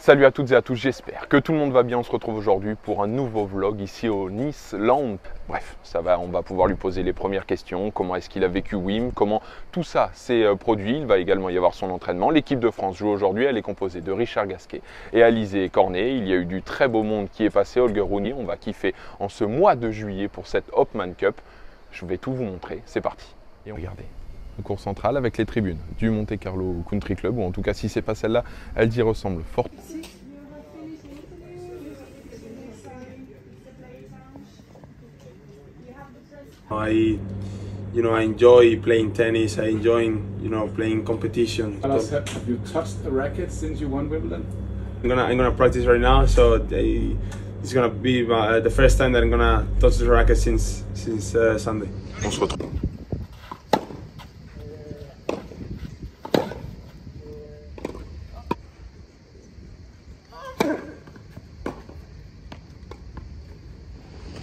Salut à toutes et à tous, j'espère que tout le monde va bien. On se retrouve aujourd'hui pour un nouveau vlog ici au Nice Land. Bref, on va pouvoir lui poser les premières questions. Comment est-ce qu'il a vécu WIM? Comment tout ça s'est produit? Il va également y avoir son entraînement. L'équipe de France joue aujourd'hui. Elle est composée de Richard Gasquet et Alizé Cornet. Il y a eu du très beau monde qui est passé. Holger Rune, on va kiffer en ce mois de juillet pour cette Hopman Cup. Je vais tout vous montrer. C'est parti. Et regardez. Le cours central avec les tribunes du Monte Carlo Country Club, ou en tout cas si c'est pas celle-là, elle y ressemble fort. I enjoy playing tennis. I enjoy, playing competition. Have you touched a racket since you won Wimbledon? I'm gonna practice right now, so it's gonna be the first time that I'm gonna touch the racket since Sunday. On se retrouve.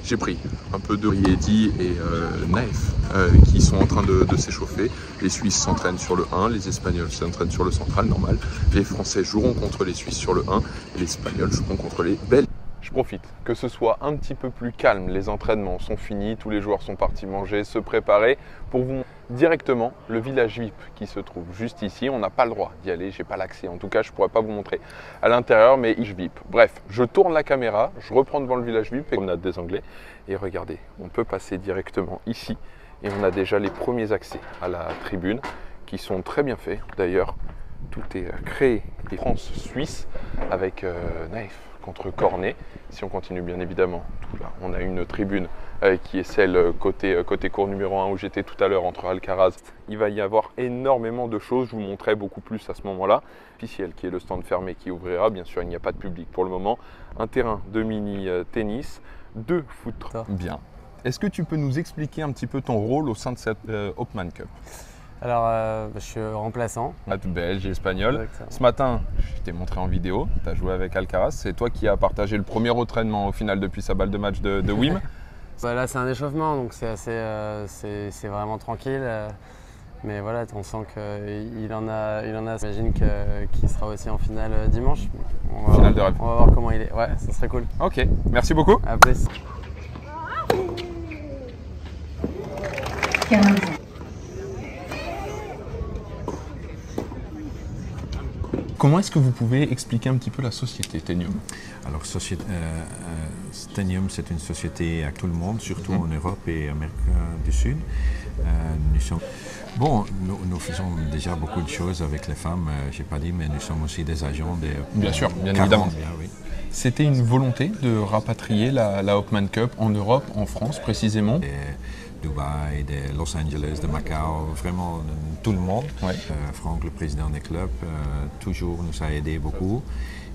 J'ai pris un peu de Riedi et Naef qui sont en train de s'échauffer. Les Suisses s'entraînent sur le 1, les Espagnols s'entraînent sur le central, normal. Les Français joueront contre les Suisses sur le 1 et les Espagnols joueront contre les Belges. Je profite que ce soit un petit peu plus calme, les entraînements sont finis, tous les joueurs sont partis manger, se préparer pour vous montrer directement le village VIP qui se trouve juste ici. On n'a pas le droit d'y aller, j'ai pas l'accès, en tout cas je pourrais pas vous montrer à l'intérieur, mais VIP. Bref, je tourne la caméra, je reprends devant le village VIP et promenade des Anglais et regardez, on peut passer directement ici et on a déjà les premiers accès à la tribune qui sont très bien faits. D'ailleurs, tout est créé et France-Suisse avec Naef contre Cornet. Si on continue bien évidemment, tout là, on a une tribune qui est celle côté cours numéro 1 où j'étais tout à l'heure entre Alcaraz. Il va y avoir énormément de choses, je vous montrerai beaucoup plus à ce moment-là. Officiel qui est le stand fermé qui ouvrira, bien sûr il n'y a pas de public pour le moment. Un terrain de mini-tennis, 2 foot. Bien. Est-ce que tu peux nous expliquer un petit peu ton rôle au sein de cette Hopman Cup? Alors, je suis remplaçant. Belge et espagnol. Exactement. Ce matin, je t'ai montré en vidéo, tu as joué avec Alcaraz. C'est toi qui as partagé le premier entraînement au final depuis sa balle de match de WIM. Là, c'est un échauffement, donc c'est c'est vraiment tranquille. Mais voilà, on sent qu'il en a. J'imagine qu'il sera aussi en finale dimanche. Finale de rêve. On va voir comment il est. Ouais, ça serait cool. Ok, merci beaucoup. À plus. 15. Comment est-ce que vous pouvez expliquer un petit peu la société Tenium? Alors, Tenium, c'est une société à tout le monde, surtout en Europe et Amérique du Sud. Nous faisons déjà beaucoup de choses avec les femmes, je n'ai pas dit, mais nous sommes aussi des agents de Bien sûr, bien 40, évidemment. Oui. C'était une volonté de rapatrier la Hopman Cup en Europe, en France précisément. Dubaï, de Los Angeles, de Macao, vraiment tout le monde. Ouais. Franck, le président des clubs, toujours nous a aidé beaucoup.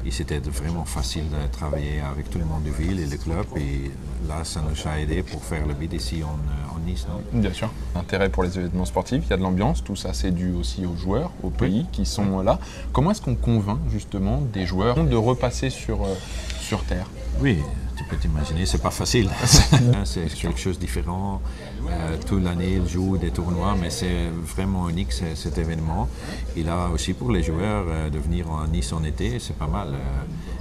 Et c'était vraiment facile de travailler avec tout le monde de ville et les clubs. Et là, ça nous a aidé pour faire le bid ici en Nice. Non? Bien sûr. Intérêt pour les événements sportifs, il y a de l'ambiance. Tout ça, c'est dû aussi aux joueurs, aux pays qui sont là. Comment est-ce qu'on convainc justement des joueurs de repasser sur terre? Oui, tu peux t'imaginer, c'est pas facile. C'est quelque chose de différent. Toute l'année, ils jouent des tournois, mais c'est vraiment unique cet événement. Et là aussi pour les joueurs, de venir en Nice en été, c'est pas mal.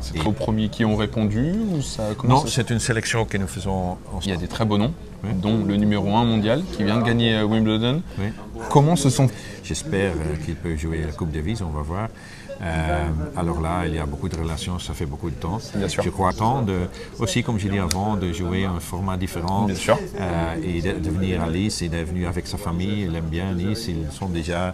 C'est aux premiers qui ont répondu ou ça, non, c'est une sélection que nous faisons. Il y a des très beaux noms, oui, dont le numéro 1 mondial qui vient de gagner Wimbledon. Oui. Comment se sont... J'espère qu'il peut jouer la Coupe Davis, on va voir. Alors là, il y a beaucoup de relations, ça fait beaucoup de temps. Bien sûr. Je crois aussi, comme je l'ai dit avant, de jouer un format différent. Bien sûr. Et de venir à Nice, il est venu avec sa famille, il aime bien Nice, ils sont déjà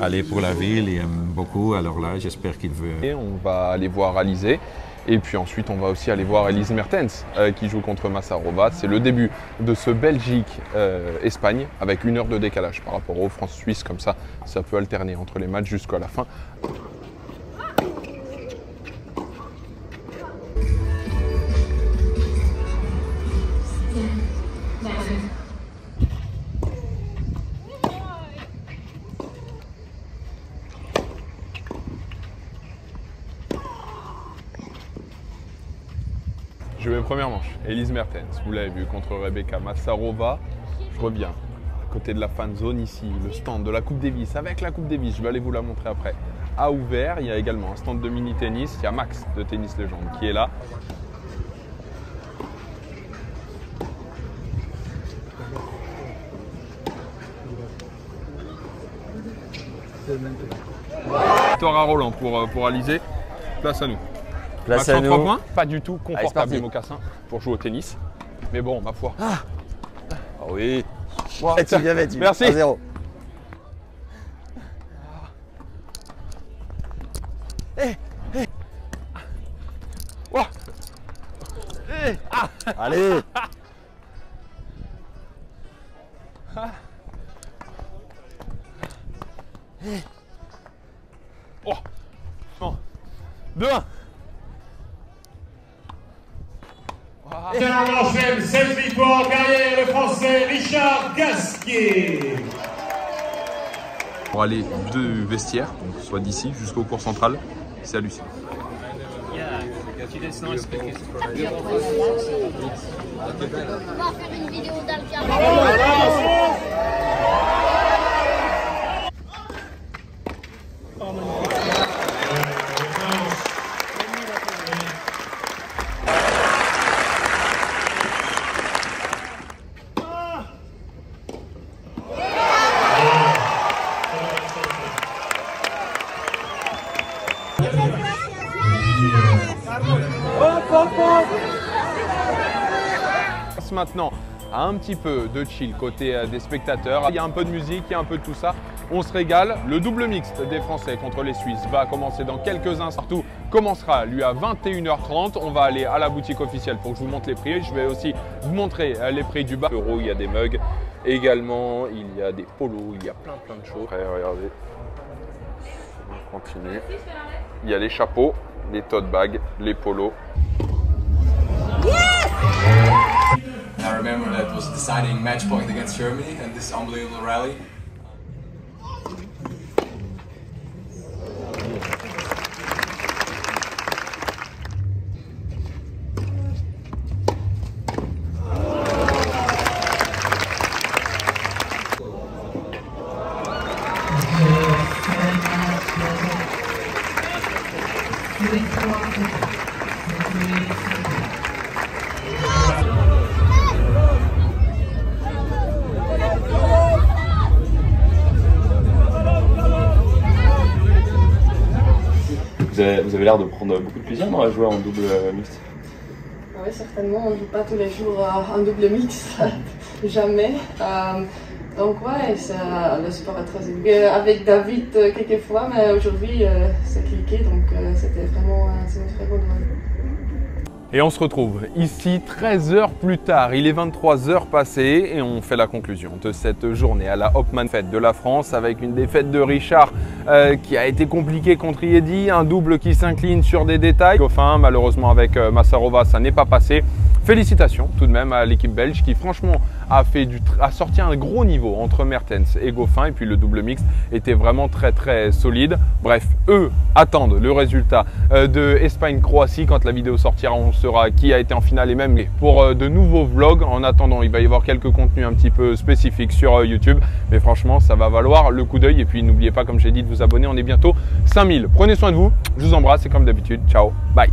allés pour la ville, ils aiment beaucoup. Alors là, j'espère qu'il veut... Et on va aller voir Alizé. Et puis ensuite, on va aussi aller voir Elise Mertens qui joue contre Massarova. C'est le début de ce Belgique-Espagne avec 1 heure de décalage par rapport aux France-Suisse. Comme ça peut alterner entre les matchs jusqu'à la fin. Je vais première manche. Elise Mertens, vous l'avez vu, contre Rebecca Massarova. Je reviens à côté de la fan zone ici, le stand de la Coupe Davis, avec la Coupe Davis. Je vais aller vous la montrer après. a ouvert. Il y a également un stand de mini-tennis. Il y a Max de Tennis Légende qui est là. Victoire à Roland pour Alizé. Place à nous. Place Match à en nous. 3 points. Pas du tout confortable parti. les mocassins pour jouer au tennis. Mais bon, ma foi. Ah oui. Wow. Tu viens vite. Merci. 1-0. Wow. Allez. Oh. Non. 2-1. On enchaîne 16 victoires en carrière, le Français Richard Gasquet. Pour aller du vestiaire, donc soit d'ici jusqu'au cours central, c'est hallucinant. On va faire une vidéo d'Alger. Maintenant à un petit peu de chill côté des spectateurs. Il y a un peu de musique, il y a un peu de tout ça. On se régale. Le double mixte des Français contre les Suisses va commencer dans quelques instants. Partout commencera lui à 21h30. On va aller à la boutique officielle pour que je vous montre les prix. Je vais aussi vous montrer les prix du bas. Euro, il y a des mugs également, il y a des polos, il y a plein de choses. Regardez, on continue. Il y a les chapeaux, les tote bags, les polos. I remember that was deciding match point against Germany and this unbelievable rally. Vous avez l'air de prendre beaucoup de plaisir à jouer en double mixte. Oui, certainement. On ne joue pas tous les jours en double mixte, jamais. Donc ouais, le sport est très évolué. Avec David quelquefois, mais aujourd'hui c'est cliqué, donc c'était vraiment une très bonne nouvelle. Et on se retrouve ici 13 heures plus tard. Il est 23 heures passées et on fait la conclusion de cette journée à la Hopman Fête de la France avec une défaite de Richard qui a été compliquée contre Yedi, un double qui s'incline sur des détails. Goffin, malheureusement avec Massarova, ça n'est pas passé. Félicitations tout de même à l'équipe belge qui franchement a sorti un gros niveau entre Mertens et Goffin, et puis le double mixte était vraiment très solide. Bref, eux attendent le résultat de Espagne-Croatie. Quand la vidéo sortira, on saura qui a été en finale et même pour de nouveaux vlogs. En attendant, il va y avoir quelques contenus un petit peu spécifiques sur YouTube, mais franchement ça va valoir le coup d'œil. Et puis n'oubliez pas, comme j'ai dit, de vous abonner. On est bientôt 5000. Prenez soin de vous, je vous embrasse et comme d'habitude, ciao, bye.